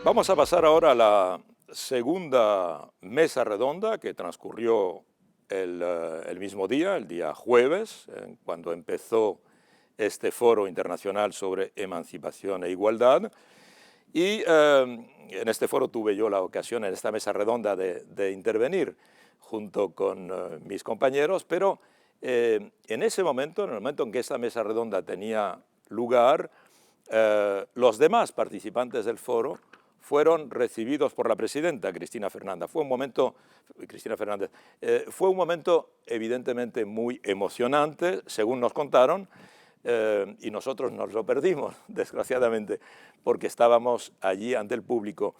Vamos a pasar ahora a la segunda mesa redonda que transcurrió el mismo día, el día jueves, cuando empezó este foro internacional sobre emancipación e igualdad. Y en este foro tuve yo la ocasión, en esta mesa redonda, de intervenir junto con mis compañeros, pero en ese momento, en el momento en que esta mesa redonda tenía lugar, los demás participantes del foro fueron recibidos por la presidenta Cristina Fernández. Fue un momento evidentemente muy emocionante, según nos contaron, y nosotros nos lo perdimos, desgraciadamente, porque estábamos allí ante el público.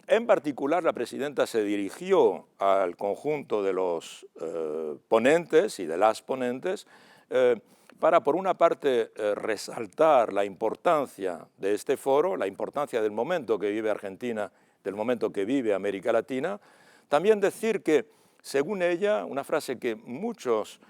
En particular, la presidenta se dirigió al conjunto de los ponentes y de las ponentes para, por una parte, resaltar la importancia de este foro, la importancia del momento que vive Argentina, del momento que vive América Latina. También decir que, según ella, una frase que muchos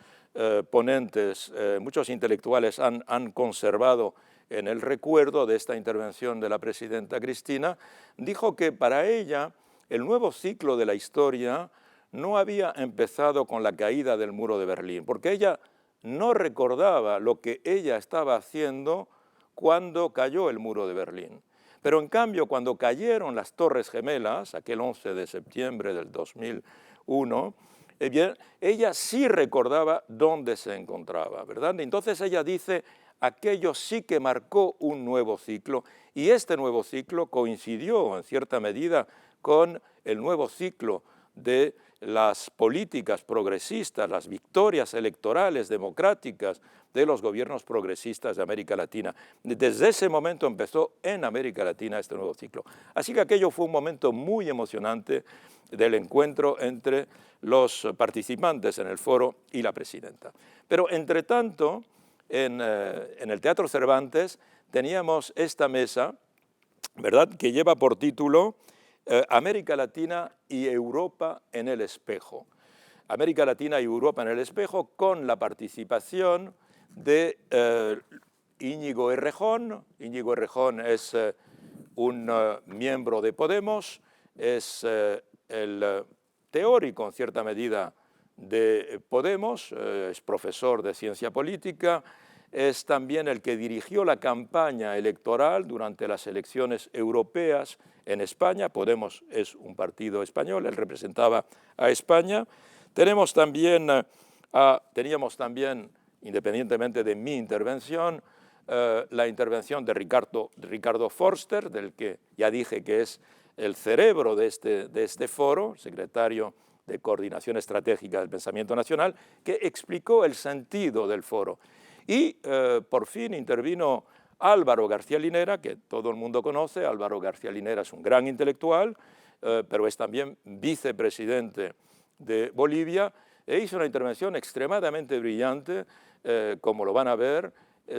ponentes, muchos intelectuales han conservado en el recuerdo de esta intervención de la presidenta Cristina, dijo que para ella el nuevo ciclo de la historia no había empezado con la caída del muro de Berlín, porque ella no recordaba lo que ella estaba haciendo cuando cayó el muro de Berlín. Pero en cambio, cuando cayeron las Torres Gemelas, aquel 11 de septiembre del 2001, ella sí recordaba dónde se encontraba, ¿verdad? Entonces ella dice, aquello sí que marcó un nuevo ciclo, y este nuevo ciclo coincidió en cierta medida con el nuevo ciclo de las políticas progresistas, las victorias electorales democráticas de los gobiernos progresistas de América Latina. Desde ese momento empezó en América Latina este nuevo ciclo. Así que aquello fue un momento muy emocionante del encuentro entre los participantes en el foro y la presidenta. Pero, entre tanto, en el Teatro Cervantes teníamos esta mesa, ¿verdad?, que lleva por título América Latina y Europa en el espejo. América Latina y Europa en el espejo, con la participación de Íñigo Errejón. Íñigo Errejón es un miembro de Podemos, es el teórico en cierta medida de Podemos, es profesor de ciencia política, es también el que dirigió la campaña electoral durante las elecciones europeas en España. Podemos es un partido español, él representaba a España. Teníamos también, independientemente de mi intervención, la intervención de Ricardo Forster, del que ya dije que es el cerebro de este foro, secretario de Coordinación Estratégica del Pensamiento Nacional, que explicó el sentido del foro. Y por fin intervino Álvaro García Linera, que todo el mundo conoce. Álvaro García Linera es un gran intelectual, pero es también vicepresidente de Bolivia, e hizo una intervención extremadamente brillante, como lo van a ver,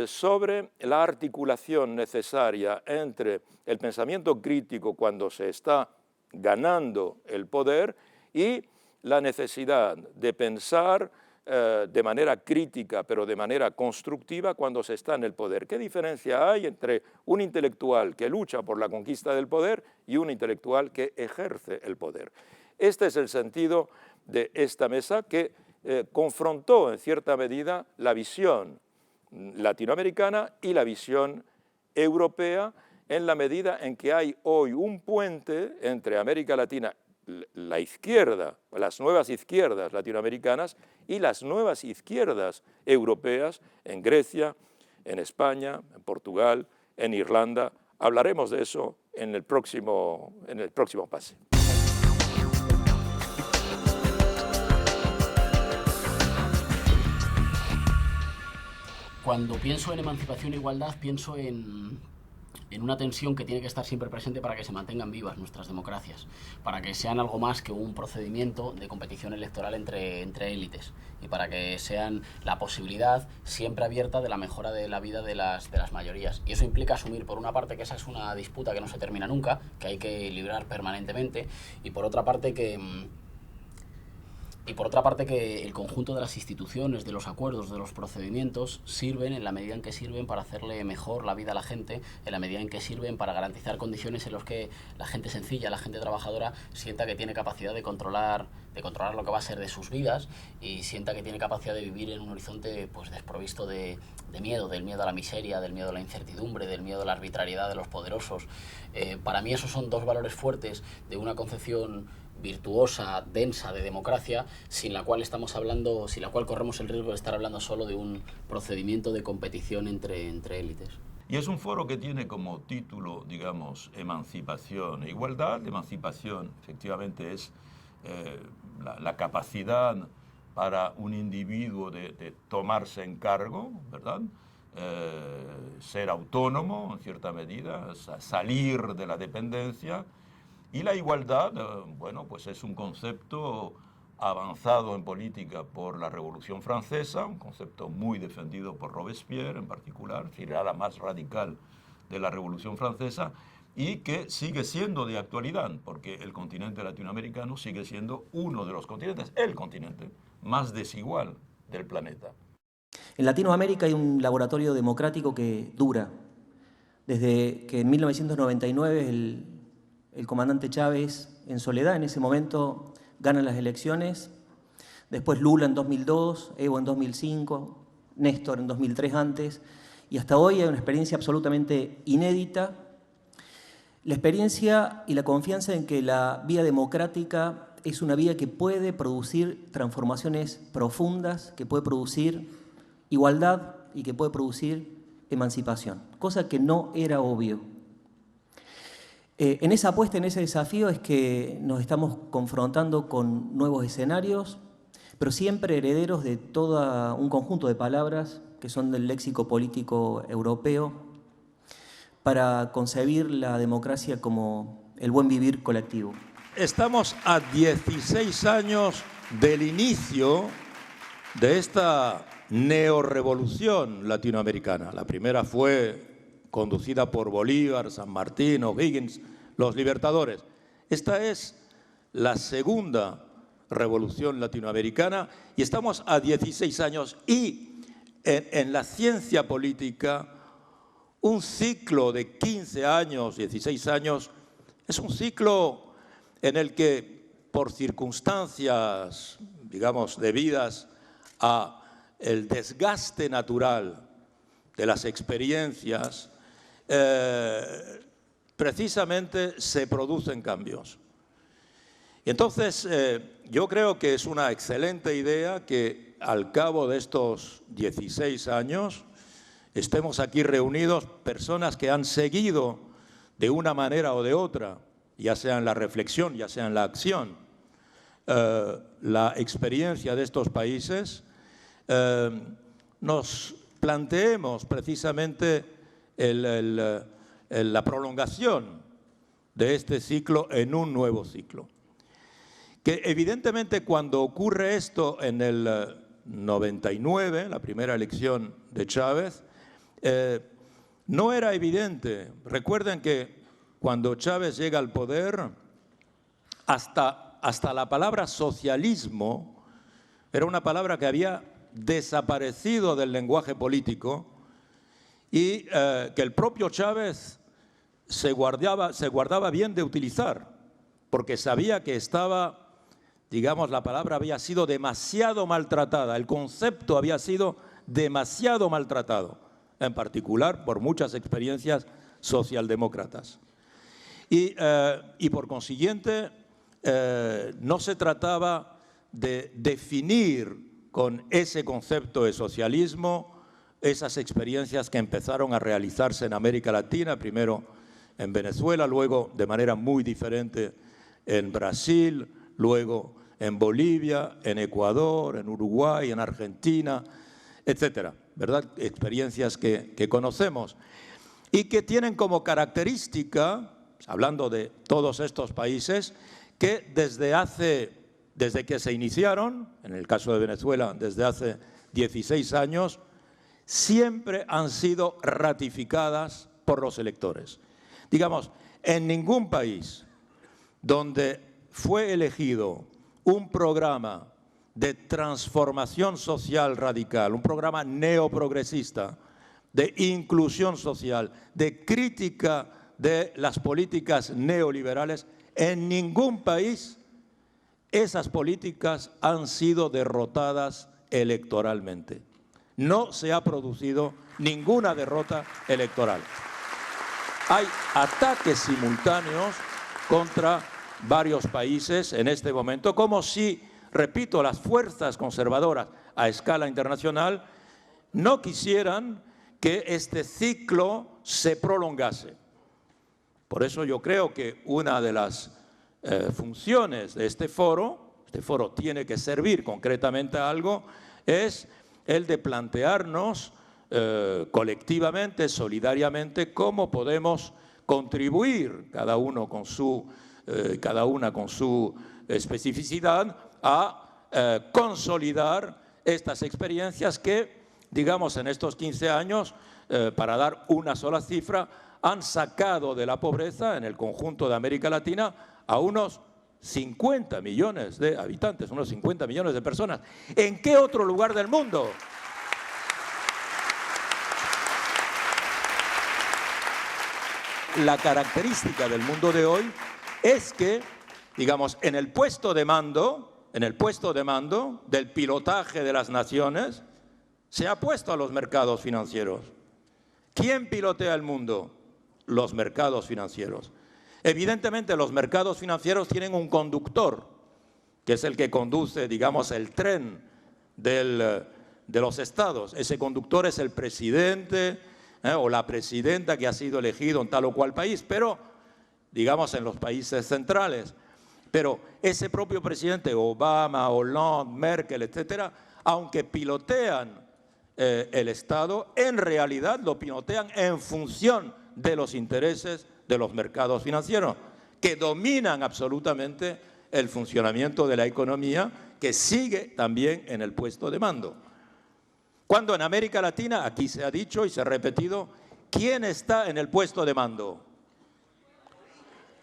sobre la articulación necesaria entre el pensamiento crítico cuando se está ganando el poder y la necesidad de pensar de manera crítica, pero de manera constructiva cuando se está en el poder. ¿Qué diferencia hay entre un intelectual que lucha por la conquista del poder y un intelectual que ejerce el poder? Este es el sentido de esta mesa que confrontó en cierta medida la visión latinoamericana y la visión europea, en la medida en que hay hoy un puente entre América Latina, la izquierda, las nuevas izquierdas latinoamericanas y las nuevas izquierdas europeas en Grecia, en España, en Portugal, en Irlanda. Hablaremos de eso en el próximo pase. Cuando pienso en emancipación e igualdad, pienso en una tensión que tiene que estar siempre presente para que se mantengan vivas nuestras democracias, para que sean algo más que un procedimiento de competición electoral entre élites, y para que sean la posibilidad siempre abierta de la mejora de la vida de las mayorías. Y eso implica asumir, por una parte, que esa es una disputa que no se termina nunca, que hay que librar permanentemente, y por otra parte que Y por otra parte, que el conjunto de las instituciones, de los acuerdos, de los procedimientos sirven en la medida en que sirven para hacerle mejor la vida a la gente, en la medida en que sirven para garantizar condiciones en las que la gente sencilla, la gente trabajadora, sienta que tiene capacidad de controlar lo que va a ser de sus vidas y sienta que tiene capacidad de vivir en un horizonte pues desprovisto de miedo, del miedo a la miseria, del miedo a la incertidumbre, del miedo a la arbitrariedad de los poderosos. Para mí esos son dos valores fuertes de una concepción virtuosa, densa de democracia, sin la cual corremos el riesgo de estar hablando solo de un procedimiento de competición entre élites. Y es un foro que tiene como título, digamos, emancipación. Igualdad, emancipación, efectivamente es la capacidad para un individuo de tomarse en cargo, ¿verdad? Ser autónomo en cierta medida, salir de la dependencia. Y la igualdad, bueno, pues es un concepto avanzado en política por la Revolución Francesa, un concepto muy defendido por Robespierre en particular, que era la más radical de la Revolución Francesa, y que sigue siendo de actualidad, porque el continente latinoamericano sigue siendo uno de los continentes, el continente más desigual del planeta. En Latinoamérica hay un laboratorio democrático que dura. Desde que en 1999 el comandante Chávez, en soledad en ese momento, gana las elecciones. Después Lula en 2002, Evo en 2005, Néstor en 2003 antes. Y hasta hoy hay una experiencia absolutamente inédita. La experiencia y la confianza en que la vía democrática es una vía que puede producir transformaciones profundas, que puede producir igualdad y que puede producir emancipación, cosa que no era obvio. En esa apuesta, en ese desafío es que nos estamos confrontando con nuevos escenarios, pero siempre herederos de todo un conjunto de palabras que son del léxico político europeo para concebir la democracia como el buen vivir colectivo. Estamos a 16 años del inicio de esta neorrevolución latinoamericana. La primera fue conducida por Bolívar, San Martín, O'Higgins, los libertadores. Esta es la segunda revolución latinoamericana y estamos a 16 años. Y en la ciencia política, un ciclo de 15 años, 16 años, es un ciclo en el que, por circunstancias, digamos, debidas a el desgaste natural de las experiencias, precisamente se producen cambios. Y entonces yo creo que es una excelente idea que al cabo de estos 16 años estemos aquí reunidos personas que han seguido de una manera o de otra, ya sea en la reflexión, ya sea en la acción, la experiencia de estos países, nos planteemos precisamente la prolongación de este ciclo en un nuevo ciclo. Que evidentemente cuando ocurre esto en el 99, la primera elección de Chávez, no era evidente. Recuerden que cuando Chávez llega al poder, hasta la palabra socialismo era una palabra que había desaparecido del lenguaje político y que el propio Chávez se guardaba bien de utilizar, porque sabía que estaba, digamos, la palabra había sido demasiado maltratada, el concepto había sido demasiado maltratado, en particular por muchas experiencias socialdemócratas. Y por consiguiente, no se trataba de definir con ese concepto de socialismo esas experiencias que empezaron a realizarse en América Latina, primero en Venezuela, luego de manera muy diferente en Brasil, luego en Bolivia, en Ecuador, en Uruguay, en Argentina, etcétera, ¿verdad? Experiencias que conocemos y que tienen como característica, hablando de todos estos países, que desde que se iniciaron, en el caso de Venezuela, desde hace 16 años, siempre han sido ratificadas por los electores. Digamos, en ningún país donde fue elegido un programa de transformación social radical, un programa neoprogresista, de inclusión social, de crítica de las políticas neoliberales, en ningún país esas políticas han sido derrotadas electoralmente. No se ha producido ninguna derrota electoral. Hay ataques simultáneos contra varios países en este momento, como si, repito, las fuerzas conservadoras a escala internacional no quisieran que este ciclo se prolongase. Por eso yo creo que una de las funciones de este foro tiene que servir concretamente a algo, es el de plantearnos colectivamente, solidariamente, cómo podemos contribuir, cada una con su especificidad, a consolidar estas experiencias que, digamos, en estos 15 años, para dar una sola cifra, han sacado de la pobreza en el conjunto de América Latina a unos 50 millones de habitantes, unos 50 millones de personas. ¿En qué otro lugar del mundo? La característica del mundo de hoy es que, digamos, en el puesto de mando del pilotaje de las naciones, se ha puesto a los mercados financieros. ¿Quién pilotea el mundo? Los mercados financieros. Evidentemente, los mercados financieros tienen un conductor, que es el que conduce, digamos, el tren de los estados. Ese conductor es el presidente o la presidenta que ha sido elegido en tal o cual país, pero, digamos, en los países centrales. Pero ese propio presidente, Obama, Hollande, Merkel, etcétera, aunque pilotean el Estado, en realidad lo pilotean en función de los intereses de los mercados financieros, que dominan absolutamente el funcionamiento de la economía, que sigue también en el puesto de mando. Cuando en América Latina, aquí se ha dicho y se ha repetido, ¿quién está en el puesto de mando?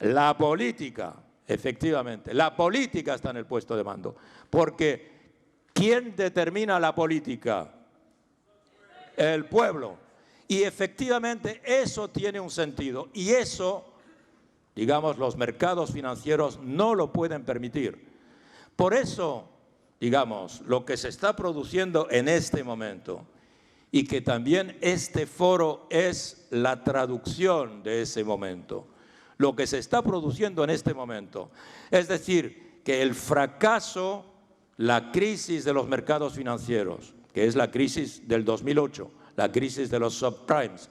La política, efectivamente. La política está en el puesto de mando. Porque ¿quién determina la política? El pueblo. Y efectivamente eso tiene un sentido. Y eso, digamos, los mercados financieros no lo pueden permitir. Por eso, digamos, lo que se está produciendo en este momento, y que también este foro es la traducción de ese momento, lo que se está produciendo en este momento, es decir, que el fracaso, la crisis de los mercados financieros, que es la crisis del 2008, la crisis de los subprimes,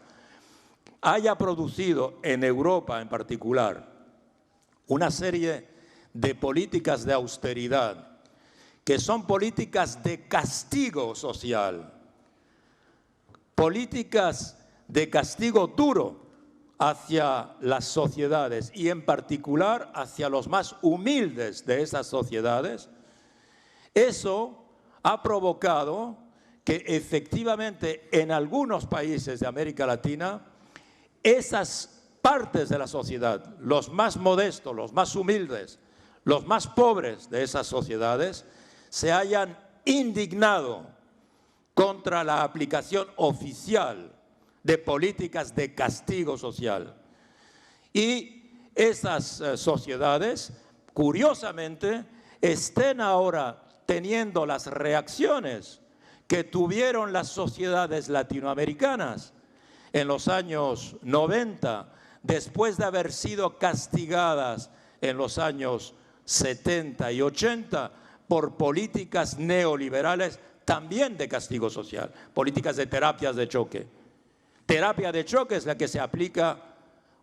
haya producido en Europa en particular una serie de políticas de austeridad, que son políticas de castigo social, políticas de castigo duro hacia las sociedades y en particular hacia los más humildes de esas sociedades. Eso ha provocado que efectivamente en algunos países de América Latina esas partes de la sociedad, los más modestos, los más humildes, los más pobres de esas sociedades, se hayan indignado contra la aplicación oficial de políticas de castigo social. Y esas sociedades, curiosamente, estén ahora teniendo las reacciones que tuvieron las sociedades latinoamericanas en los años 90, después de haber sido castigadas en los años 70 y 80 por políticas neoliberales también de castigo social, políticas de terapias de choque. Terapia de choque es la que se aplica,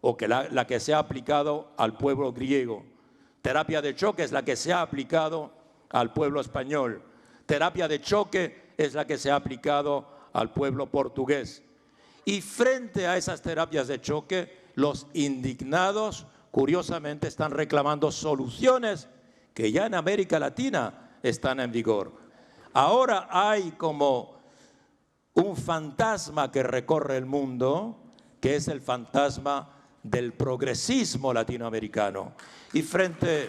o que la que se ha aplicado al pueblo griego. Terapia de choque es la que se ha aplicado al pueblo español. Terapia de choque es la que se ha aplicado al pueblo portugués. Y frente a esas terapias de choque, los indignados, curiosamente, están reclamando soluciones que ya en América Latina están en vigor. Ahora hay como un fantasma que recorre el mundo, que es el fantasma del progresismo latinoamericano. Y frente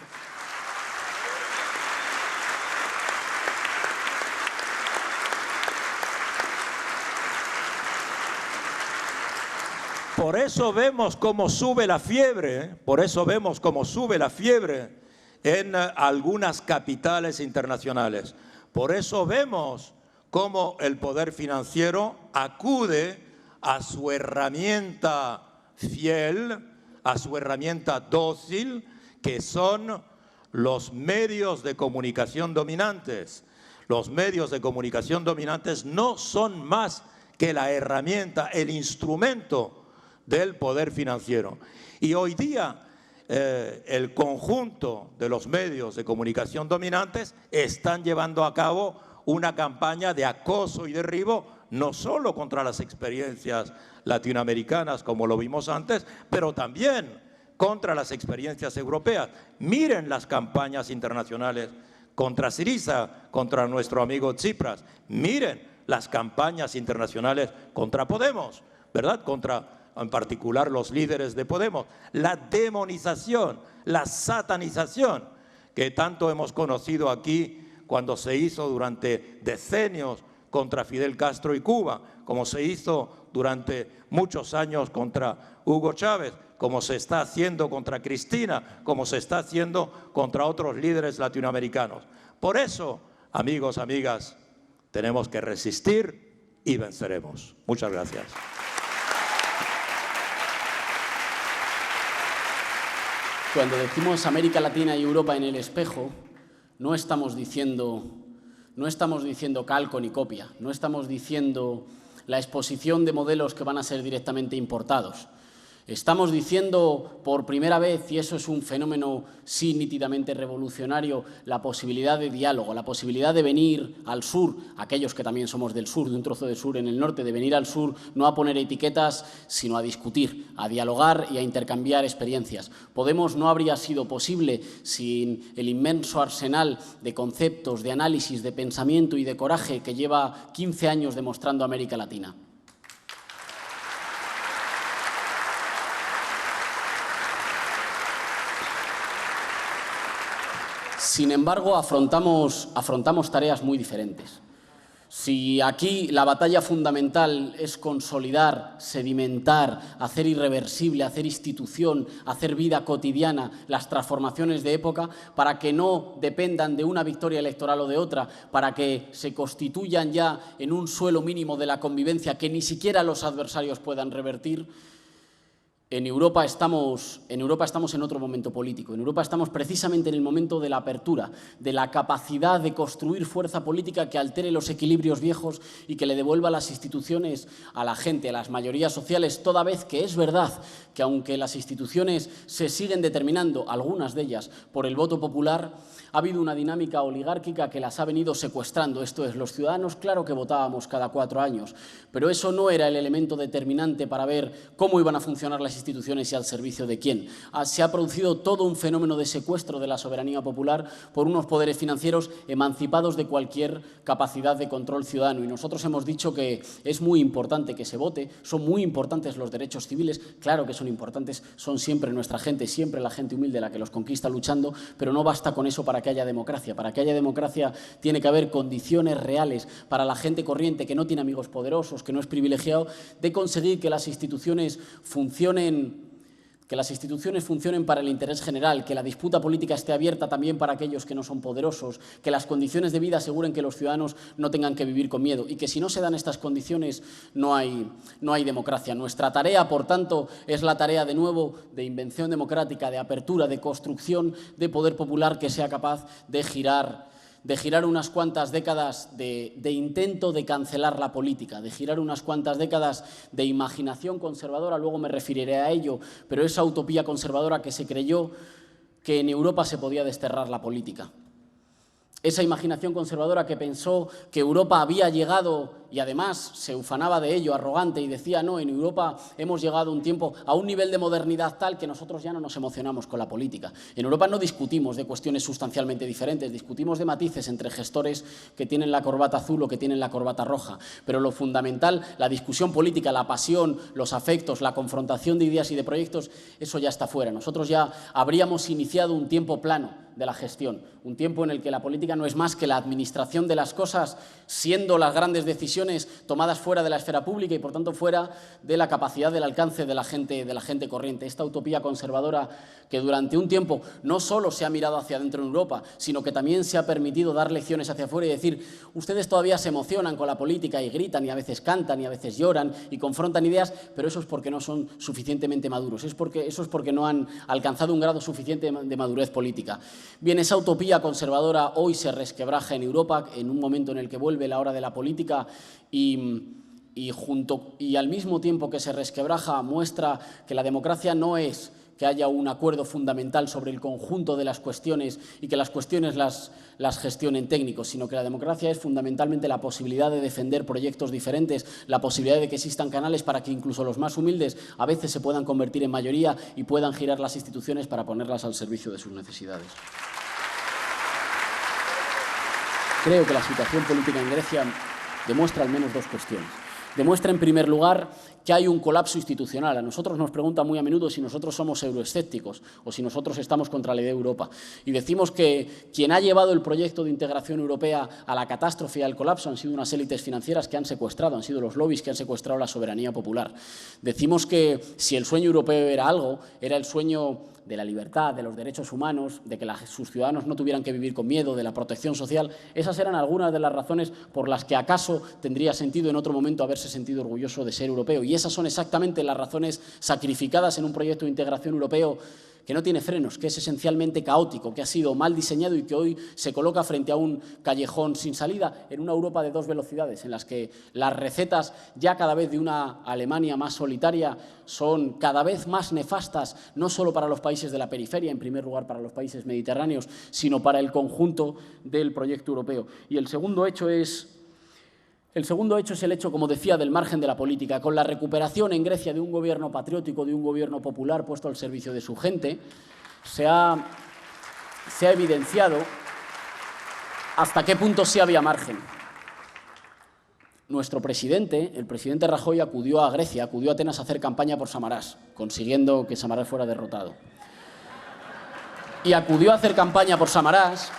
Por eso vemos cómo sube la fiebre, por eso vemos cómo sube la fiebre en algunas capitales internacionales. Por eso vemos cómo el poder financiero acude a su herramienta fiel, a su herramienta dócil, que son los medios de comunicación dominantes. Los medios de comunicación dominantes no son más que la herramienta, el instrumento del poder financiero. Y hoy día el conjunto de los medios de comunicación dominantes están llevando a cabo una campaña de acoso y derribo, no solo contra las experiencias latinoamericanas, como lo vimos antes, pero también contra las experiencias europeas. Miren las campañas internacionales contra Syriza, contra nuestro amigo Tsipras. Miren las campañas internacionales contra Podemos, ¿verdad? Contra, en particular, los líderes de Podemos. La demonización, la satanización que tanto hemos conocido aquí cuando se hizo durante decenios contra Fidel Castro y Cuba, como se hizo durante muchos años contra Hugo Chávez, como se está haciendo contra Cristina, como se está haciendo contra otros líderes latinoamericanos. Por eso, amigos, amigas, tenemos que resistir y venceremos. Muchas gracias. Cuando decimos América Latina y Europa en el espejo, no estamos diciendo calco ni copia, no estamos diciendo la exposición de modelos que van a ser directamente importados. Estamos diciendo por primera vez, y eso es un fenómeno sí nítidamente revolucionario, la posibilidad de diálogo, la posibilidad de venir al sur, aquellos que también somos del sur, de un trozo de sur en el norte, de venir al sur no a poner etiquetas, sino a discutir, a dialogar y a intercambiar experiencias. Podemos no habría sido posible sin el inmenso arsenal de conceptos, de análisis, de pensamiento y de coraje que lleva 15 años demostrando América Latina. Sin embargo, afrontamos tareas muy diferentes. Si aquí la batalla fundamental es consolidar, sedimentar, hacer irreversible, hacer institución, hacer vida cotidiana las transformaciones de época para que no dependan de una victoria electoral o de otra, para que se constituyan ya en un suelo mínimo de la convivencia que ni siquiera los adversarios puedan revertir, En Europa estamos en otro momento político. En Europa estamos precisamente en el momento de la apertura, de la capacidad de construir fuerza política que altere los equilibrios viejos y que le devuelva las instituciones a la gente, a las mayorías sociales, toda vez que es verdad que aunque las instituciones se siguen determinando, algunas de ellas, por el voto popular, ha habido una dinámica oligárquica que las ha venido secuestrando. Esto es, los ciudadanos, claro que votábamos cada 4 años, pero eso no era el elemento determinante para ver cómo iban a funcionar las instituciones y al servicio de quién. Se ha producido todo un fenómeno de secuestro de la soberanía popular por unos poderes financieros emancipados de cualquier capacidad de control ciudadano. Y nosotros hemos dicho que es muy importante que se vote, son muy importantes los derechos civiles, claro que son importantes, son siempre nuestra gente, siempre la gente humilde la que los conquista luchando, pero no basta con eso para que haya democracia. Para que haya democracia tiene que haber condiciones reales para la gente corriente que no tiene amigos poderosos, que no es privilegiado, de conseguir que las instituciones funcionen para el interés general, que la disputa política esté abierta también para aquellos que no son poderosos, que las condiciones de vida aseguren que los ciudadanos no tengan que vivir con miedo y que si no se dan estas condiciones no hay democracia. Nuestra tarea, por tanto, es la tarea de nuevo de invención democrática, de apertura, de construcción de poder popular que sea capaz de girar unas cuantas décadas de intento de cancelar la política, de girar unas cuantas décadas de imaginación conservadora, luego me referiré a ello, pero esa utopía conservadora que se creyó que en Europa se podía desterrar la política. Esa imaginación conservadora que pensó que Europa había llegado, y además se ufanaba de ello, arrogante, y decía, no, en Europa hemos llegado a un nivel de modernidad tal que nosotros ya no nos emocionamos con la política. En Europa no discutimos de cuestiones sustancialmente diferentes, discutimos de matices entre gestores que tienen la corbata azul o que tienen la corbata roja. Pero lo fundamental, la discusión política, la pasión, los afectos, la confrontación de ideas y de proyectos, eso ya está fuera. Nosotros ya habríamos iniciado un tiempo plano de la gestión, un tiempo en el que la política no es más que la administración de las cosas, siendo las grandes decisiones decisiones tomadas fuera de la esfera pública y, por tanto, fuera de la capacidad del alcance de la gente corriente. Esta utopía conservadora que durante un tiempo no solo se ha mirado hacia adentro en Europa, sino que también se ha permitido dar lecciones hacia afuera y decir, ustedes todavía se emocionan con la política y gritan y a veces cantan y a veces lloran y confrontan ideas, pero eso es porque no son suficientemente maduros, eso es porque no han alcanzado un grado suficiente de madurez política. Bien, esa utopía conservadora hoy se resquebraja en Europa en un momento en el que vuelve la hora de la política y al mismo tiempo que se resquebraja muestra que la democracia no es que haya un acuerdo fundamental sobre el conjunto de las cuestiones y que las cuestiones las gestionen técnicos, sino que la democracia es fundamentalmente la posibilidad de defender proyectos diferentes, la posibilidad de que existan canales para que incluso los más humildes a veces se puedan convertir en mayoría y puedan girar las instituciones para ponerlas al servicio de sus necesidades. Creo que la situación política en Grecia demuestra al menos dos cuestiones. Demuestra, en primer lugar, que hay un colapso institucional. A nosotros nos preguntan muy a menudo si nosotros somos euroescépticos o si nosotros estamos contra la idea de Europa. Y decimos que quien ha llevado el proyecto de integración europea a la catástrofe y al colapso han sido unas élites financieras que han secuestrado, han sido los lobbies que han secuestrado la soberanía popular. Decimos que si el sueño europeo era algo, era el sueño de la libertad, de los derechos humanos, de que sus ciudadanos no tuvieran que vivir con miedo, de la protección social. Esas eran algunas de las razones por las que acaso tendría sentido en otro momento haberse sentido orgulloso de ser europeo. Y esas son exactamente las razones sacrificadas en un proyecto de integración europeo que no tiene frenos, que es esencialmente caótico, que ha sido mal diseñado y que hoy se coloca frente a un callejón sin salida en una Europa de dos velocidades, en las que las recetas ya cada vez de una Alemania más solitaria son cada vez más nefastas, no solo para los países de la periferia, en primer lugar para los países mediterráneos, sino para el conjunto del proyecto europeo. Y el segundo hecho es el hecho, como decía, del margen de la política. Con la recuperación en Grecia de un gobierno patriótico, de un gobierno popular puesto al servicio de su gente, se ha evidenciado hasta qué punto sí había margen. Nuestro presidente, el presidente Rajoy, acudió a Grecia, acudió a Atenas a hacer campaña por Samarás, consiguiendo que Samarás fuera derrotado. Y acudió a hacer campaña por Samarás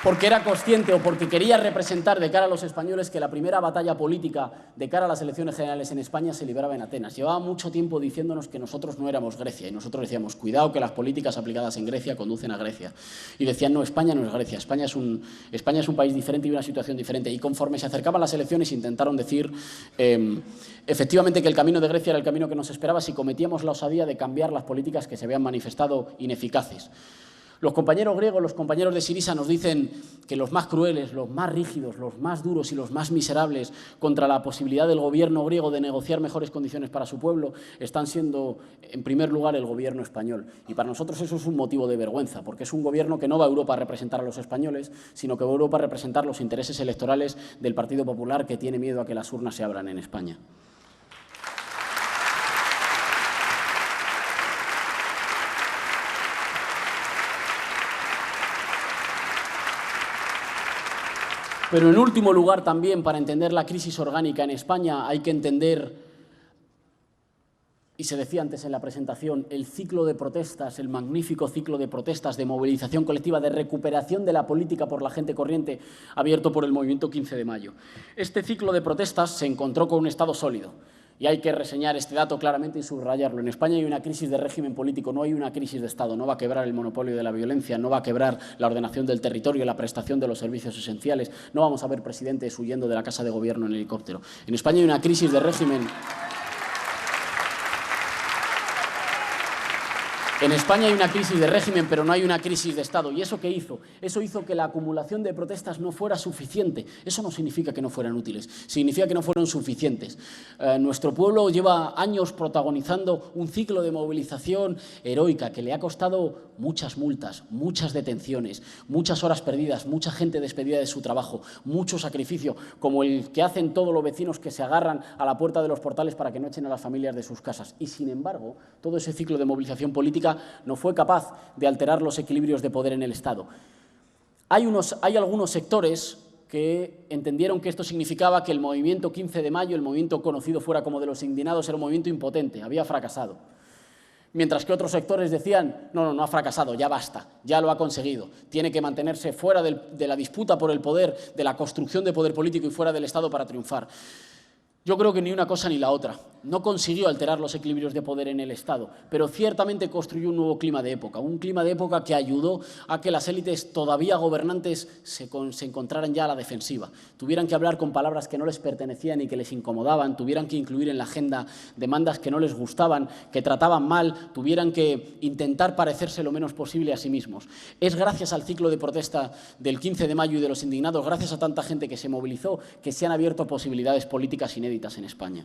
porque era consciente o porque quería representar de cara a los españoles que la primera batalla política de cara a las elecciones generales en España se libraba en Atenas. Llevaba mucho tiempo diciéndonos que nosotros no éramos Grecia y nosotros decíamos, cuidado que las políticas aplicadas en Grecia conducen a Grecia. Y decían, no, España no es Grecia, España es un país diferente y una situación diferente. Y conforme se acercaban las elecciones intentaron decir efectivamente que el camino de Grecia era el camino que nos esperaba si cometíamos la osadía de cambiar las políticas que se habían manifestado ineficaces. Los compañeros griegos, los compañeros de Sirisa nos dicen que los más crueles, los más rígidos, los más duros y los más miserables contra la posibilidad del gobierno griego de negociar mejores condiciones para su pueblo están siendo, en primer lugar, el gobierno español. Y para nosotros eso es un motivo de vergüenza, porque es un gobierno que no va a Europa a representar a los españoles, sino que va a Europa a representar los intereses electorales del Partido Popular, que tiene miedo a que las urnas se abran en España. Pero en último lugar también, para entender la crisis orgánica en España, hay que entender, y se decía antes en la presentación, el ciclo de protestas, el magnífico ciclo de protestas, de movilización colectiva, de recuperación de la política por la gente corriente, abierto por el movimiento 15 de mayo. Este ciclo de protestas se encontró con un Estado sólido. Y hay que reseñar este dato claramente y subrayarlo. En España hay una crisis de régimen político, no hay una crisis de Estado. No va a quebrar el monopolio de la violencia, no va a quebrar la ordenación del territorio, la prestación de los servicios esenciales. No vamos a ver presidentes huyendo de la casa de gobierno en helicóptero. En España hay una crisis de régimen. En España hay una crisis de régimen, pero no hay una crisis de Estado. ¿Y eso qué hizo? Eso hizo que la acumulación de protestas no fuera suficiente. Eso no significa que no fueran útiles, significa que no fueron suficientes. Nuestro pueblo lleva años protagonizando un ciclo de movilización heroica que le ha costado muchas multas, muchas detenciones, muchas horas perdidas, mucha gente despedida de su trabajo, mucho sacrificio, como el que hacen todos los vecinos que se agarran a la puerta de los portales para que no echen a las familias de sus casas. Y, sin embargo, todo ese ciclo de movilización política no fue capaz de alterar los equilibrios de poder en el Estado. Hay algunos sectores que entendieron que esto significaba que el movimiento 15 de mayo, el movimiento conocido fuera como de los indignados, era un movimiento impotente, había fracasado. Mientras que otros sectores decían, no ha fracasado, ya basta, ya lo ha conseguido, tiene que mantenerse fuera de la disputa por el poder, de la construcción de poder político y fuera del Estado para triunfar. Yo creo que ni una cosa ni la otra. No consiguió alterar los equilibrios de poder en el Estado, pero ciertamente construyó un nuevo clima de época, un clima de época que ayudó a que las élites todavía gobernantes se encontraran ya a la defensiva, tuvieran que hablar con palabras que no les pertenecían y que les incomodaban, tuvieran que incluir en la agenda demandas que no les gustaban, que trataban mal, tuvieran que intentar parecerse lo menos posible a sí mismos. Es gracias al ciclo de protesta del 15 de mayo y de los indignados, gracias a tanta gente que se movilizó, que se han abierto posibilidades políticas inéditas en España.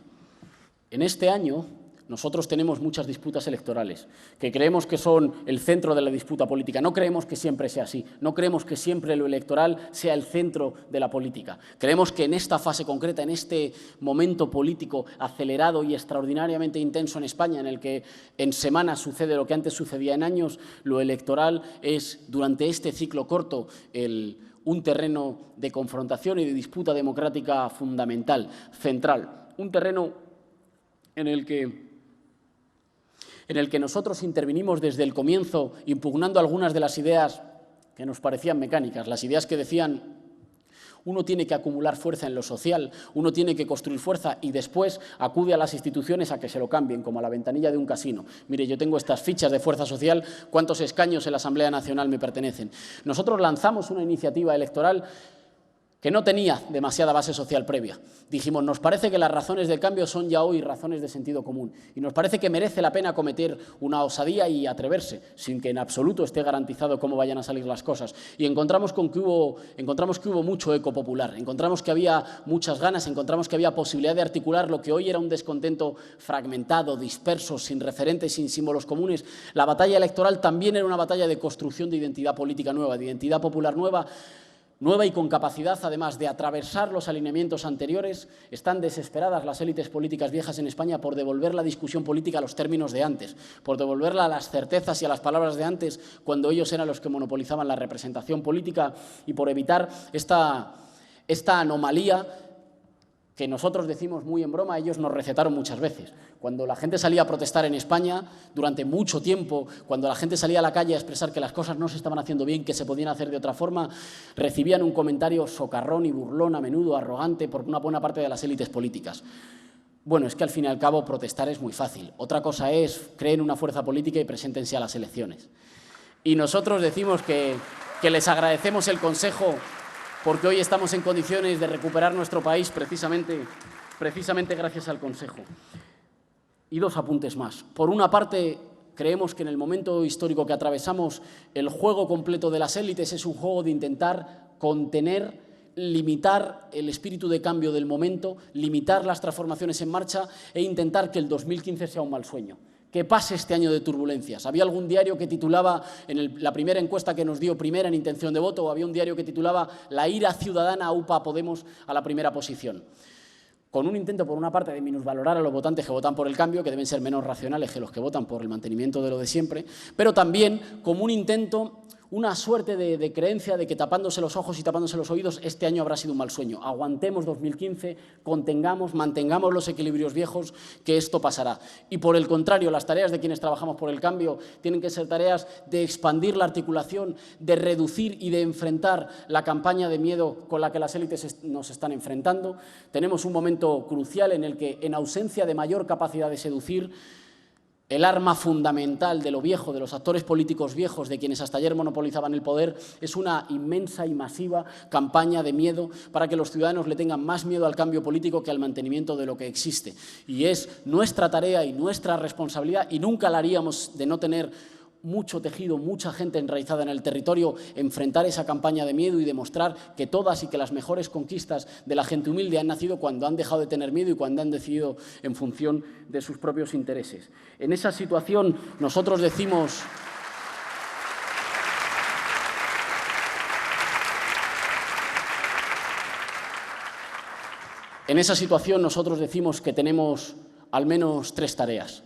En este año nosotros tenemos muchas disputas electorales, que creemos que son el centro de la disputa política. No creemos que siempre sea así, no creemos que siempre lo electoral sea el centro de la política. Creemos que en esta fase concreta, en este momento político acelerado y extraordinariamente intenso en España, en el que en semanas sucede lo que antes sucedía en años, lo electoral es, durante este ciclo corto, un terreno de confrontación y de disputa democrática fundamental, central. Un terreno en el que nosotros intervinimos desde el comienzo, impugnando algunas de las ideas que nos parecían mecánicas, las ideas que decían: uno tiene que acumular fuerza en lo social, uno tiene que construir fuerza y después acude a las instituciones a que se lo cambien, como a la ventanilla de un casino. Mire, yo tengo estas fichas de fuerza social, ¿cuántos escaños en la Asamblea Nacional me pertenecen? Nosotros lanzamos una iniciativa electoral que no tenía demasiada base social previa. Dijimos, nos parece que las razones del cambio son ya hoy razones de sentido común y nos parece que merece la pena cometer una osadía y atreverse, sin que en absoluto esté garantizado cómo vayan a salir las cosas. Y encontramos que hubo mucho eco popular, encontramos que había muchas ganas, encontramos que había posibilidad de articular lo que hoy era un descontento fragmentado, disperso, sin referentes, sin símbolos comunes. La batalla electoral también era una batalla de construcción de identidad política nueva, de identidad popular nueva y con capacidad, además, de atravesar los alineamientos anteriores. Están desesperadas las élites políticas viejas en España por devolver la discusión política a los términos de antes, por devolverla a las certezas y a las palabras de antes, cuando ellos eran los que monopolizaban la representación política, y por evitar esta anomalía que nosotros decimos muy en broma, ellos nos recetaron muchas veces. Cuando la gente salía a protestar en España, durante mucho tiempo, cuando la gente salía a la calle a expresar que las cosas no se estaban haciendo bien, que se podían hacer de otra forma, recibían un comentario socarrón y burlón, a menudo arrogante, por una buena parte de las élites políticas. Bueno, es que al fin y al cabo protestar es muy fácil. Otra cosa es, creen una fuerza política y preséntense a las elecciones. Y nosotros decimos que les agradecemos el consejo, porque hoy estamos en condiciones de recuperar nuestro país precisamente gracias al Consejo. Y dos apuntes más. Por una parte, creemos que en el momento histórico que atravesamos, el juego completo de las élites es un juego de intentar contener, limitar el espíritu de cambio del momento, limitar las transformaciones en marcha e intentar que el 2015 sea un mal sueño. Que pase este año de turbulencias. Había algún diario que titulaba, en la primera encuesta que nos dio primera en intención de voto, había un diario que titulaba «La ira ciudadana aupa a Podemos a la primera posición». Con un intento, por una parte, de minusvalorar a los votantes que votan por el cambio, que deben ser menos racionales que los que votan por el mantenimiento de lo de siempre, pero también como un intento, una suerte de creencia de que tapándose los ojos y tapándose los oídos este año habrá sido un mal sueño. Aguantemos 2015, contengamos, mantengamos los equilibrios viejos, que esto pasará. Y por el contrario, las tareas de quienes trabajamos por el cambio tienen que ser tareas de expandir la articulación, de reducir y de enfrentar la campaña de miedo con la que las élites nos están enfrentando. Tenemos un momento crucial en el que, en ausencia de mayor capacidad de seducir, el arma fundamental de lo viejo, de los actores políticos viejos, de quienes hasta ayer monopolizaban el poder, es una inmensa y masiva campaña de miedo para que los ciudadanos le tengan más miedo al cambio político que al mantenimiento de lo que existe. Y es nuestra tarea y nuestra responsabilidad, y nunca la haríamos de no tener mucho tejido, mucha gente enraizada en el territorio, enfrentar esa campaña de miedo y demostrar que todas y que las mejores conquistas de la gente humilde han nacido cuando han dejado de tener miedo y cuando han decidido en función de sus propios intereses. En esa situación nosotros decimos... que tenemos al menos tres tareas.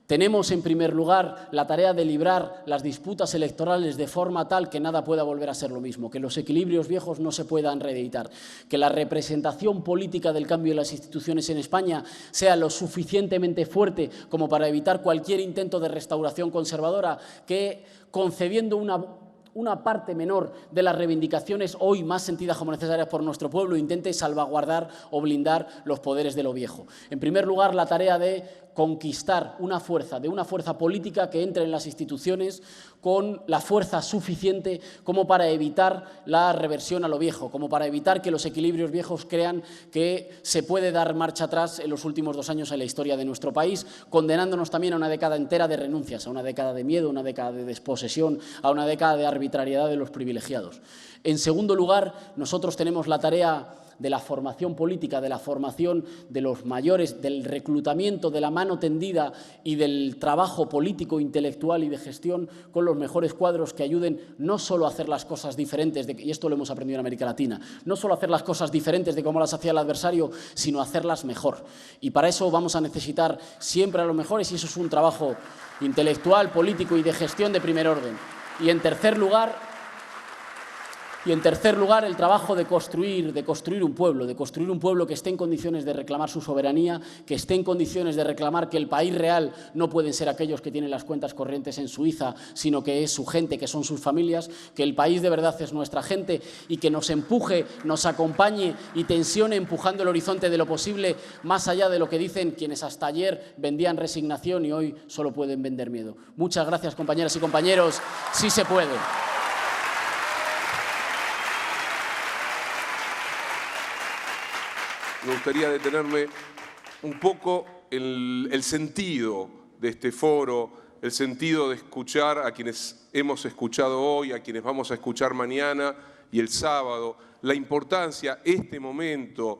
Tenemos, en primer lugar, la tarea de librar las disputas electorales de forma tal que nada pueda volver a ser lo mismo, que los equilibrios viejos no se puedan reeditar, que la representación política del cambio de las instituciones en España sea lo suficientemente fuerte como para evitar cualquier intento de restauración conservadora, que concediendo una parte menor de las reivindicaciones hoy más sentidas como necesarias por nuestro pueblo intente salvaguardar o blindar los poderes de lo viejo. En primer lugar, la tarea de conquistar una fuerza política que entre en las instituciones con la fuerza suficiente como para evitar la reversión a lo viejo, como para evitar que los equilibrios viejos crean que se puede dar marcha atrás en los últimos 2 años en la historia de nuestro país, condenándonos también a una década entera de renuncias, a una década de miedo, a una década de desposesión, a una década de arbitrariedad de los privilegiados. En segundo lugar, nosotros tenemos la tarea de la formación política, de la formación de los mayores, del reclutamiento, de la mano tendida y del trabajo político, intelectual y de gestión con los mejores cuadros que ayuden no solo a hacer las cosas diferentes, y esto lo hemos aprendido en América Latina, no solo a hacer las cosas diferentes de cómo las hacía el adversario, sino a hacerlas mejor. Y para eso vamos a necesitar siempre a los mejores y eso es un trabajo intelectual, político y de gestión de primer orden. Y en tercer lugar, el trabajo de construir un pueblo que esté en condiciones de reclamar su soberanía, que esté en condiciones de reclamar que el país real no pueden ser aquellos que tienen las cuentas corrientes en Suiza, sino que es su gente, que son sus familias, que el país de verdad es nuestra gente y que nos empuje, nos acompañe y tensione empujando el horizonte de lo posible más allá de lo que dicen quienes hasta ayer vendían resignación y hoy solo pueden vender miedo. Muchas gracias, compañeras y compañeros. Sí se puede. Me gustaría detenerme un poco en el sentido de este foro, el sentido de escuchar a quienes hemos escuchado hoy, a quienes vamos a escuchar mañana y el sábado, la importancia, este momento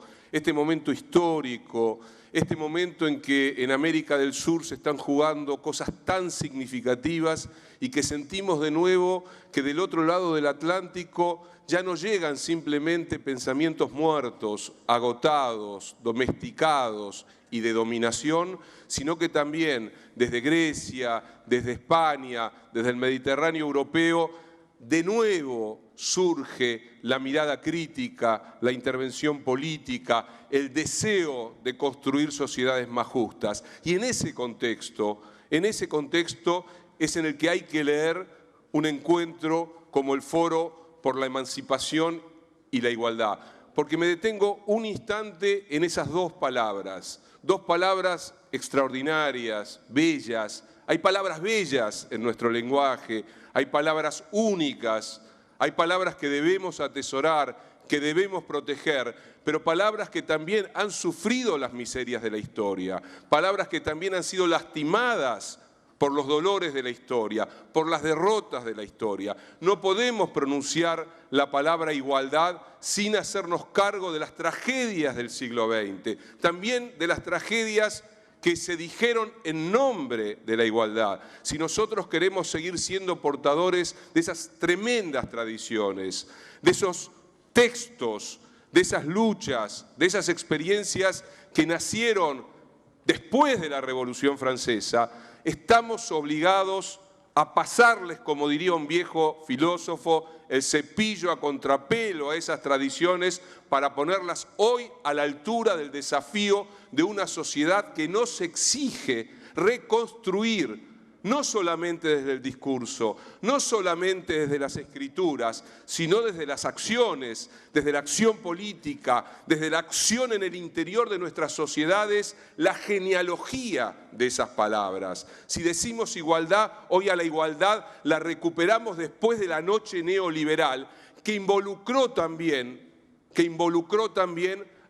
histórico, este momento en que en América del Sur se están jugando cosas tan significativas y que sentimos de nuevo que del otro lado del Atlántico ya no llegan simplemente pensamientos muertos, agotados, domesticados y de dominación, sino que también desde Grecia, desde España, desde el Mediterráneo europeo, de nuevo surge la mirada crítica, la intervención política, el deseo de construir sociedades más justas. Y en ese contexto es en el que hay que leer un encuentro como el Foro por la Emancipación y la Igualdad. Porque me detengo un instante en esas dos palabras extraordinarias, bellas. Hay palabras bellas en nuestro lenguaje, hay palabras únicas, hay palabras que debemos atesorar, que debemos proteger, pero palabras que también han sufrido las miserias de la historia, palabras que también han sido lastimadas por los dolores de la historia, por las derrotas de la historia. No podemos pronunciar la palabra igualdad sin hacernos cargo de las tragedias del siglo XX, también de las tragedias que se dijeron en nombre de la igualdad. Si nosotros queremos seguir siendo portadores de esas tremendas tradiciones, de esos textos, de esas luchas, de esas experiencias que nacieron después de la Revolución Francesa, estamos obligados a pasarles, como diría un viejo filósofo, el cepillo a contrapelo a esas tradiciones para ponerlas hoy a la altura del desafío de una sociedad que nos exige reconstruir, no solamente desde el discurso, no solamente desde las escrituras, sino desde las acciones, desde la acción política, desde la acción en el interior de nuestras sociedades, la genealogía de esas palabras. Si decimos igualdad, hoy a la igualdad la recuperamos después de la noche neoliberal, que involucró también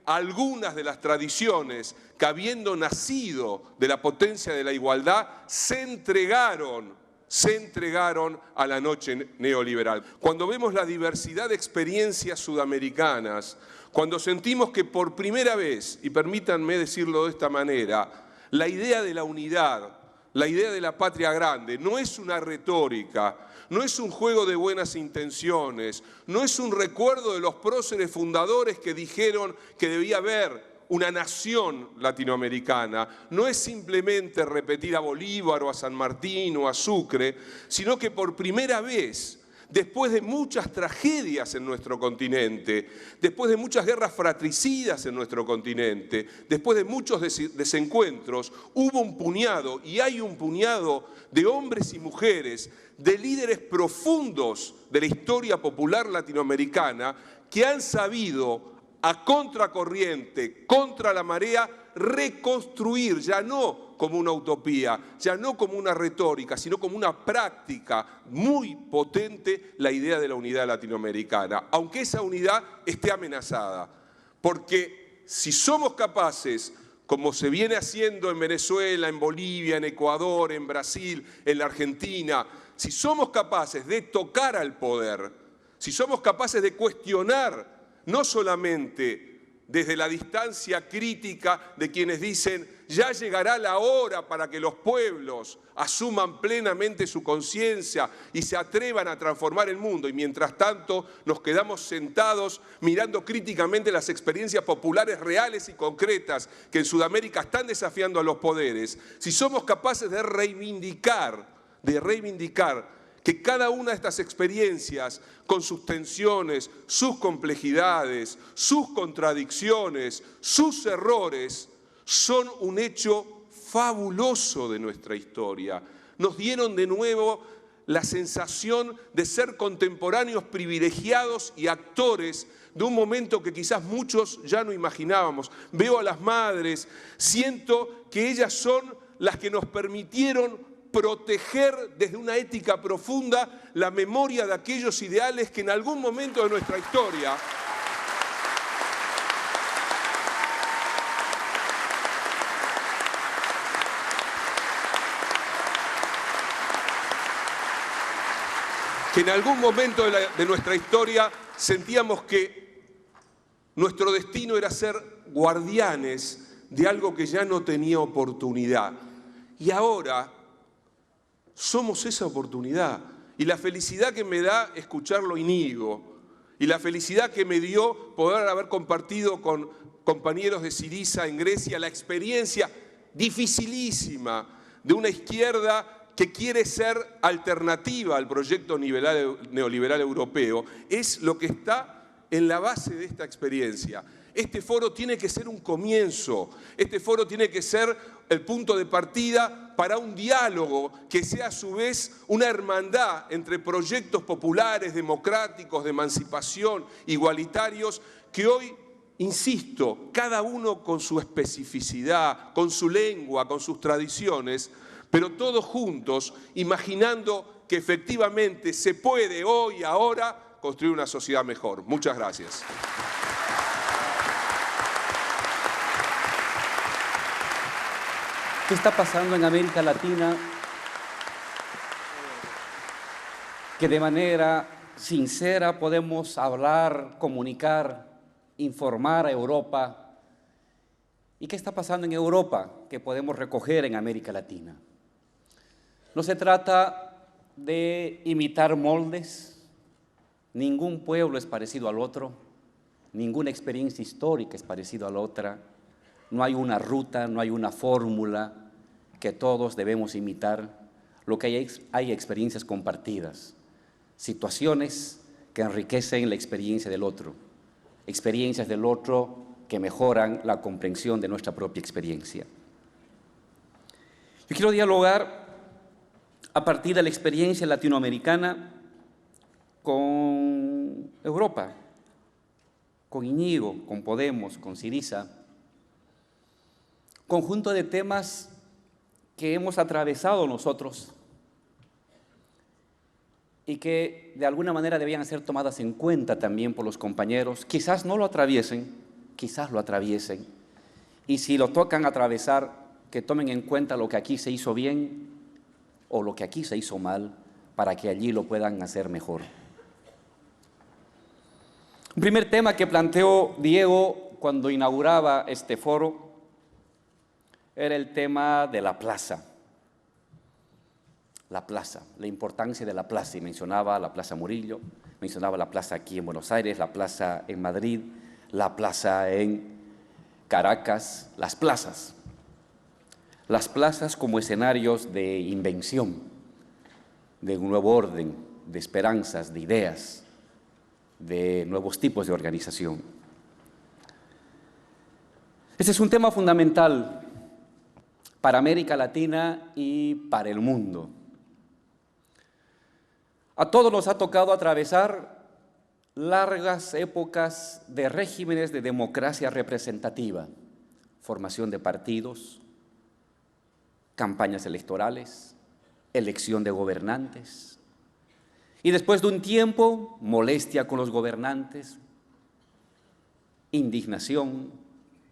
algunas de las tradiciones que, habiendo nacido de la potencia de la igualdad, se entregaron a la noche neoliberal. Cuando vemos la diversidad de experiencias sudamericanas, cuando sentimos que por primera vez, y permítanme decirlo de esta manera, la idea de la unidad, la idea de la patria grande, no es una retórica, no es un juego de buenas intenciones, no es un recuerdo de los próceres fundadores que dijeron que debía haber una nación latinoamericana no es simplemente repetir a Bolívar o a San Martín o a Sucre, sino que por primera vez, después de muchas tragedias en nuestro continente, después de muchas guerras fratricidas en nuestro continente, después de muchos desencuentros, hubo un puñado, y hay un puñado de hombres y mujeres, de líderes profundos de la historia popular latinoamericana, que han sabido, a contracorriente, contra la marea, reconstruir, ya no como una utopía, ya no como una retórica, sino como una práctica muy potente, la idea de la unidad latinoamericana, aunque esa unidad esté amenazada. Porque si somos capaces, como se viene haciendo en Venezuela, en Bolivia, en Ecuador, en Brasil, en la Argentina, si somos capaces de tocar al poder, si somos capaces de cuestionar, no solamente desde la distancia crítica de quienes dicen ya llegará la hora para que los pueblos asuman plenamente su conciencia y se atrevan a transformar el mundo, y mientras tanto nos quedamos sentados mirando críticamente las experiencias populares reales y concretas que en Sudamérica están desafiando a los poderes, si somos capaces de reivindicar que cada una de estas experiencias, con sus tensiones, sus complejidades, sus contradicciones, sus errores, son un hecho fabuloso de nuestra historia. Nos dieron de nuevo la sensación de ser contemporáneos privilegiados y actores de un momento que quizás muchos ya no imaginábamos. Veo a las madres, siento que ellas son las que nos permitieron proteger desde una ética profunda la memoria de aquellos ideales que en algún momento de nuestra historia de nuestra historia sentíamos que nuestro destino era ser guardianes de algo que ya no tenía oportunidad. Y ahora somos esa oportunidad, y la felicidad que me da escucharlo Íñigo, y la felicidad que me dio poder haber compartido con compañeros de Syriza en Grecia la experiencia dificilísima de una izquierda que quiere ser alternativa al proyecto neoliberal europeo, es lo que está en la base de esta experiencia. Este foro tiene que ser un comienzo, este foro tiene que ser el punto de partida para un diálogo que sea a su vez una hermandad entre proyectos populares, democráticos, de emancipación, igualitarios, que hoy, insisto, cada uno con su especificidad, con su lengua, con sus tradiciones, pero todos juntos, imaginando que efectivamente se puede hoy, ahora, construir una sociedad mejor. Muchas gracias. ¿Qué está pasando en América Latina que de manera sincera podemos hablar, comunicar, informar a Europa? ¿Y qué está pasando en Europa que podemos recoger en América Latina? No se trata de imitar moldes, ningún pueblo es parecido al otro, ninguna experiencia histórica es parecida a la otra, no hay una ruta, no hay una fórmula que todos debemos imitar. Lo que hay experiencias compartidas, situaciones que enriquecen la experiencia del otro, experiencias del otro que mejoran la comprensión de nuestra propia experiencia. Yo quiero dialogar a partir de la experiencia latinoamericana con Europa, con Íñigo, con Podemos, con Syriza, conjunto de temas que hemos atravesado nosotros y que de alguna manera debían ser tomadas en cuenta también por los compañeros. Quizás no lo atraviesen, quizás lo atraviesen, y si lo tocan atravesar, que tomen en cuenta lo que aquí se hizo bien o lo que aquí se hizo mal, para que allí lo puedan hacer mejor. Un primer tema que planteó Diego cuando inauguraba este foro era el tema de la plaza, la importancia de la plaza, y mencionaba la Plaza Murillo, mencionaba la plaza aquí en Buenos Aires, la plaza en Madrid, la plaza en Caracas, las plazas. Las plazas como escenarios de invención, de un nuevo orden, de esperanzas, de ideas, de nuevos tipos de organización. Este es un tema fundamental para América Latina y para el mundo. A todos nos ha tocado atravesar largas épocas de regímenes de democracia representativa, formación de partidos, campañas electorales, elección de gobernantes, y después de un tiempo, molestia con los gobernantes, indignación,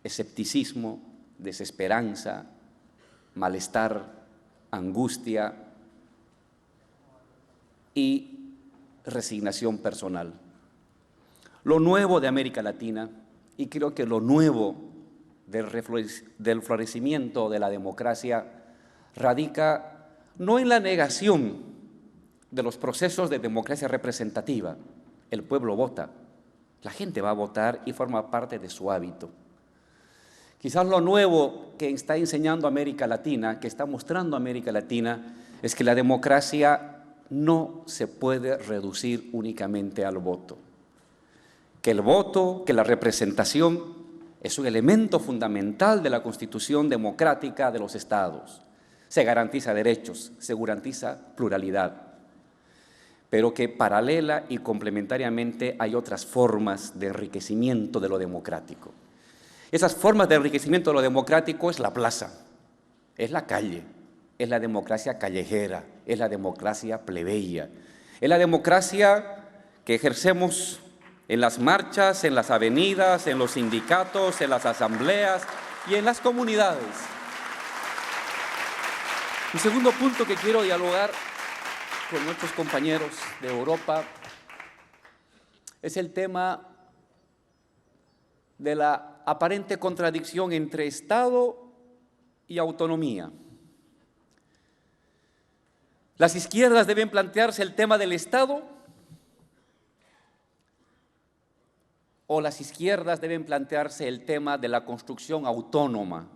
escepticismo, desesperanza, malestar, angustia y resignación personal. Lo nuevo de América Latina, y creo que lo nuevo del florecimiento de la democracia, radica no en la negación de los procesos de democracia representativa. El pueblo vota, la gente va a votar y forma parte de su hábito. Quizás lo nuevo que está enseñando América Latina, que está mostrando América Latina, es que la democracia no se puede reducir únicamente al voto. Que el voto, que la representación es un elemento fundamental de la Constitución democrática de los Estados. Se garantiza derechos, se garantiza pluralidad, pero que paralela y complementariamente hay otras formas de enriquecimiento de lo democrático. Esas formas de enriquecimiento de lo democrático es la plaza, es la calle, es la democracia callejera, es la democracia plebeya, es la democracia que ejercemos en las marchas, en las avenidas, en los sindicatos, en las asambleas y en las comunidades. Un segundo punto que quiero dialogar con nuestros compañeros de Europa es el tema de la aparente contradicción entre Estado y autonomía. Las izquierdas deben plantearse el tema del Estado o las izquierdas deben plantearse el tema de la construcción autónoma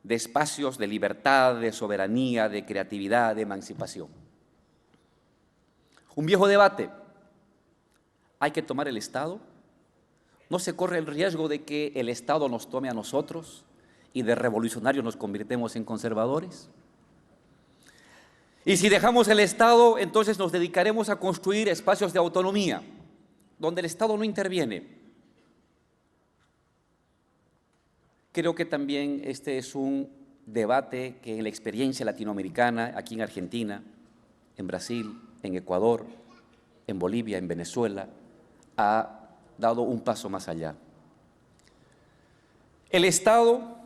de espacios de libertad, de soberanía, de creatividad, de emancipación. Un viejo debate. ¿Hay que tomar el Estado? ¿No se corre el riesgo de que el Estado nos tome a nosotros y de revolucionarios nos convirtemos en conservadores? Y si dejamos el Estado, entonces nos dedicaremos a construir espacios de autonomía, donde el Estado no interviene. Creo que también este es un debate que en la experiencia latinoamericana, aquí en Argentina, en Brasil, en Ecuador, en Bolivia, en Venezuela, ha dado un paso más allá. El Estado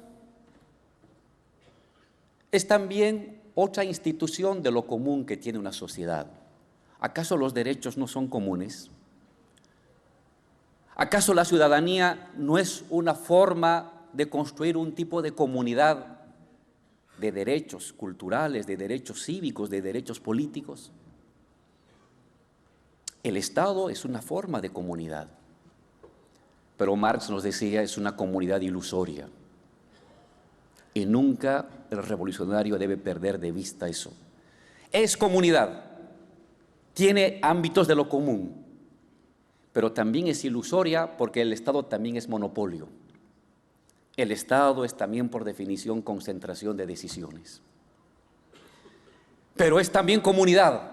es también otra institución de lo común que tiene una sociedad. ¿Acaso los derechos no son comunes? ¿Acaso la ciudadanía no es una forma de construir un tipo de comunidad de derechos culturales, de derechos cívicos, de derechos políticos? El Estado es una forma de comunidad, pero Marx nos decía es una comunidad ilusoria y nunca el revolucionario debe perder de vista eso. Es comunidad, tiene ámbitos de lo común, pero también es ilusoria porque el Estado también es monopolio. El Estado es también, por definición, concentración de decisiones. Pero es también comunidad.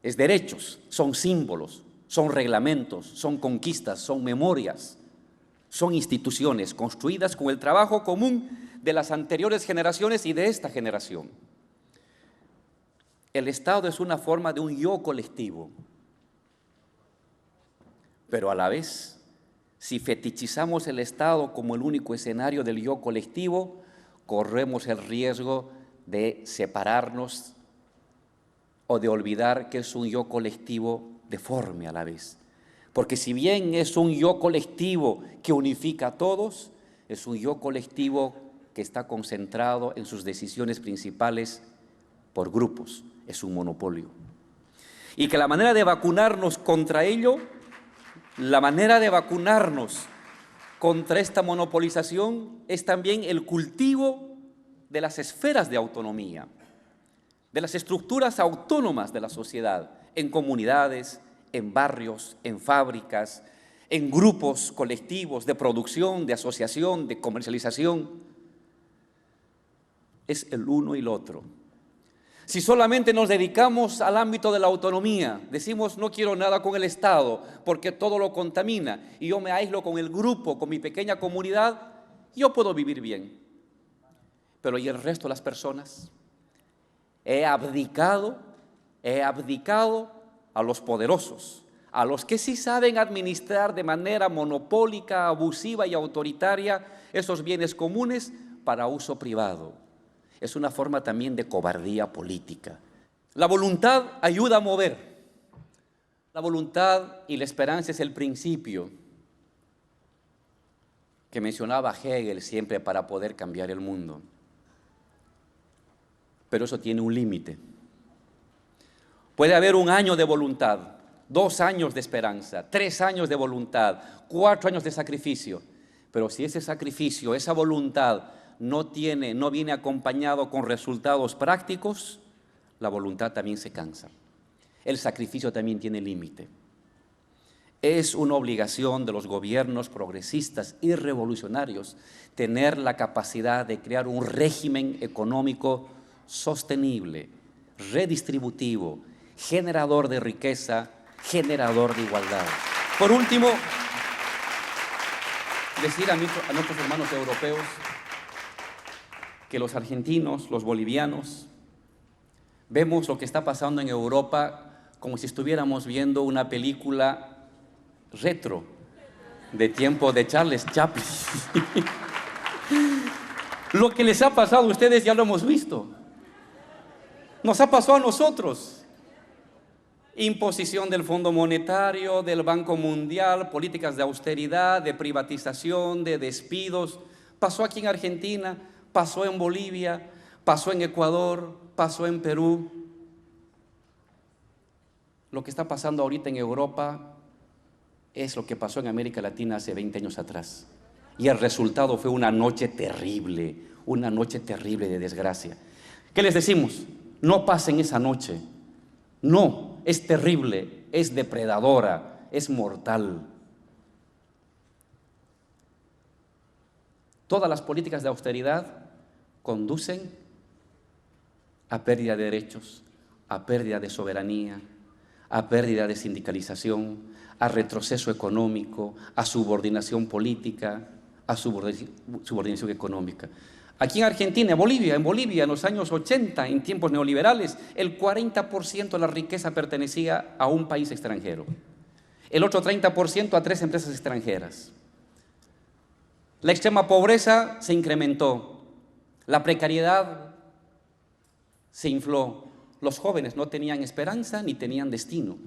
Es derechos, son símbolos, son reglamentos, son conquistas, son memorias, son instituciones construidas con el trabajo común de las anteriores generaciones y de esta generación. El Estado es una forma de un yo colectivo, pero a la vez, si fetichizamos el Estado como el único escenario del yo colectivo, corremos el riesgo de separarnos o de olvidar que es un yo colectivo deforme a la vez. Porque si bien es un yo colectivo que unifica a todos, es un yo colectivo que está concentrado en sus decisiones principales por grupos, es un monopolio. Y que la manera de vacunarnos contra ello, la manera de vacunarnos contra esta monopolización es también el cultivo de las esferas de autonomía, de las estructuras autónomas de la sociedad, en comunidades, en barrios, en fábricas, en grupos colectivos de producción, de asociación, de comercialización. Es el uno y el otro. Si solamente nos dedicamos al ámbito de la autonomía, decimos no quiero nada con el Estado porque todo lo contamina y yo me aíslo con el grupo, con mi pequeña comunidad, yo puedo vivir bien. Pero ¿y el resto de las personas? He abdicado a los poderosos, a los que sí saben administrar de manera monopólica, abusiva y autoritaria esos bienes comunes para uso privado. Es una forma también de cobardía política. La voluntad ayuda a mover. La voluntad y la esperanza es el principio que mencionaba Hegel siempre para poder cambiar el mundo. Pero eso tiene un límite. Puede haber 1 año de voluntad, 2 años de esperanza, 3 años de voluntad, 4 años de sacrificio. Pero si ese sacrificio, esa voluntad no viene acompañado con resultados prácticos, la voluntad también se cansa. El sacrificio también tiene límite. Es una obligación de los gobiernos progresistas y revolucionarios tener la capacidad de crear un régimen económico sostenible, redistributivo, generador de riqueza, generador de igualdad. Por último, decir a nuestros hermanos europeos que los argentinos, los bolivianos, vemos lo que está pasando en Europa como si estuviéramos viendo una película retro de tiempo de Charles Chaplin. Lo que les ha pasado a ustedes ya lo hemos visto. Nos ha pasado a nosotros. Imposición del Fondo Monetario, del Banco Mundial, políticas de austeridad, de privatización, de despidos. Pasó aquí en Argentina, pasó en Bolivia, pasó en Ecuador, pasó en Perú. Lo que está pasando ahorita en Europa es lo que pasó en América Latina hace 20 años atrás. Y el resultado fue una noche terrible de desgracia. ¿Qué les decimos? No pasen esa noche. No, es terrible, es depredadora, es mortal. Todas las políticas de austeridad conducen a pérdida de derechos, a pérdida de soberanía, a pérdida de sindicalización, a retroceso económico, a subordinación política, a subordinación económica. Aquí en Argentina, en Bolivia, en los años 80, en tiempos neoliberales, el 40% de la riqueza pertenecía a un país extranjero. El otro 30% a 3 empresas extranjeras. La extrema pobreza se incrementó. La precariedad se infló. Los jóvenes no tenían esperanza ni tenían destino.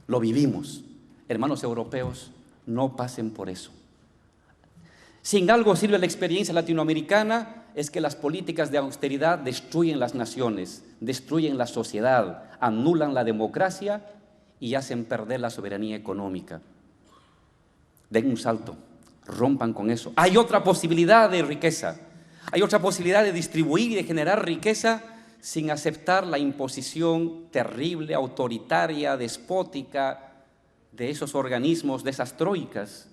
Lo vivimos. Hermanos europeos, no pasen por eso. Si en algo sirve la experiencia latinoamericana, es que las políticas de austeridad destruyen las naciones, destruyen la sociedad, anulan la democracia y hacen perder la soberanía económica. Den un salto, rompan con eso. Hay otra posibilidad de riqueza, hay otra posibilidad de distribuir y de generar riqueza sin aceptar la imposición terrible, autoritaria, despótica de esos organismos, de esas troicas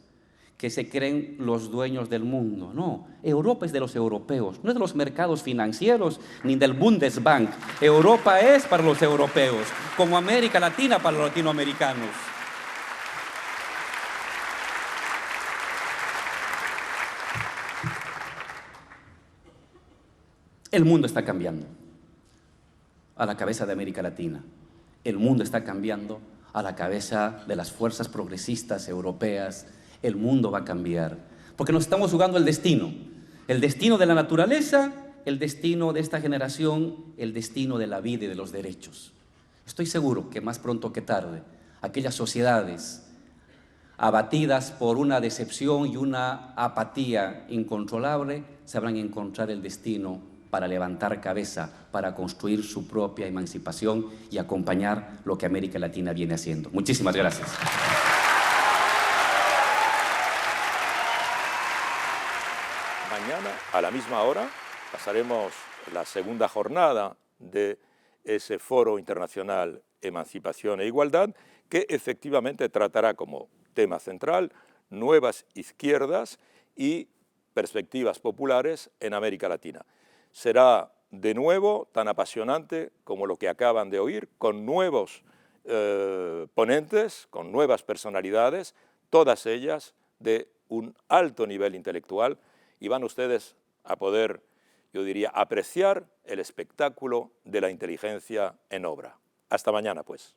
que se creen los dueños del mundo. No, Europa es de los europeos, no es de los mercados financieros ni del Bundesbank. Europa es para los europeos, como América Latina para los latinoamericanos. El mundo está cambiando a la cabeza de América Latina. El mundo está cambiando a la cabeza de las fuerzas progresistas europeas. El mundo va a cambiar, porque nos estamos jugando el destino de la naturaleza, el destino de esta generación, el destino de la vida y de los derechos. Estoy seguro que más pronto que tarde, aquellas sociedades abatidas por una decepción y una apatía incontrolable, sabrán encontrar el destino para levantar cabeza, para construir su propia emancipación y acompañar lo que América Latina viene haciendo. Muchísimas gracias. mañana, a la misma hora, pasaremos la segunda jornada de ese Foro Internacional Emancipación e Igualdad, que efectivamente tratará como tema central nuevas izquierdas y perspectivas populares en América Latina. Será de nuevo tan apasionante como lo que acaban de oír, con nuevos ponentes, con nuevas personalidades, todas ellas de un alto nivel intelectual, y van ustedes a poder, yo diría, apreciar el espectáculo de la inteligencia en obra. Hasta mañana, pues.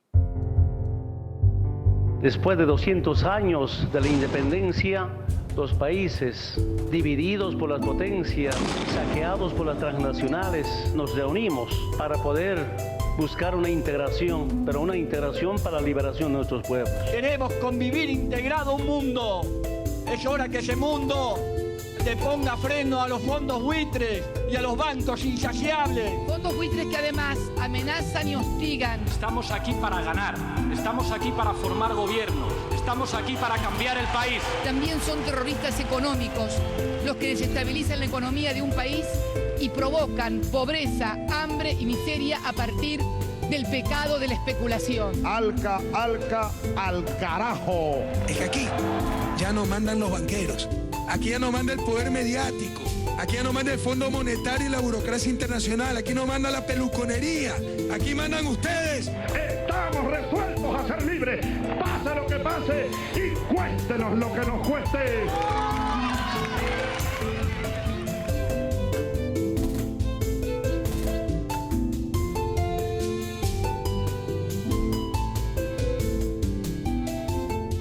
Después de 200 años de la independencia, los países divididos por las potencias, saqueados por las transnacionales, nos reunimos para poder buscar una integración, pero una integración para la liberación de nuestros pueblos. Queremos convivir integrado un mundo. Es hora que ese mundo le ponga freno a los fondos buitres y a los bancos insaciables. Fondos buitres que además amenazan y hostigan. Estamos aquí para ganar, estamos aquí para formar gobierno, estamos aquí para cambiar el país. También son terroristas económicos, los que desestabilizan la economía de un país y provocan pobreza, hambre y miseria a partir del pecado de la especulación. Al carajo. Es que aquí ya no mandan los banqueros, aquí ya no manda el poder mediático, aquí ya no manda el Fondo Monetario y la burocracia internacional, aquí no manda la peluconería, aquí mandan ustedes. Estamos resueltos a ser libres, pase lo que pase y cuéstenos lo que nos cueste.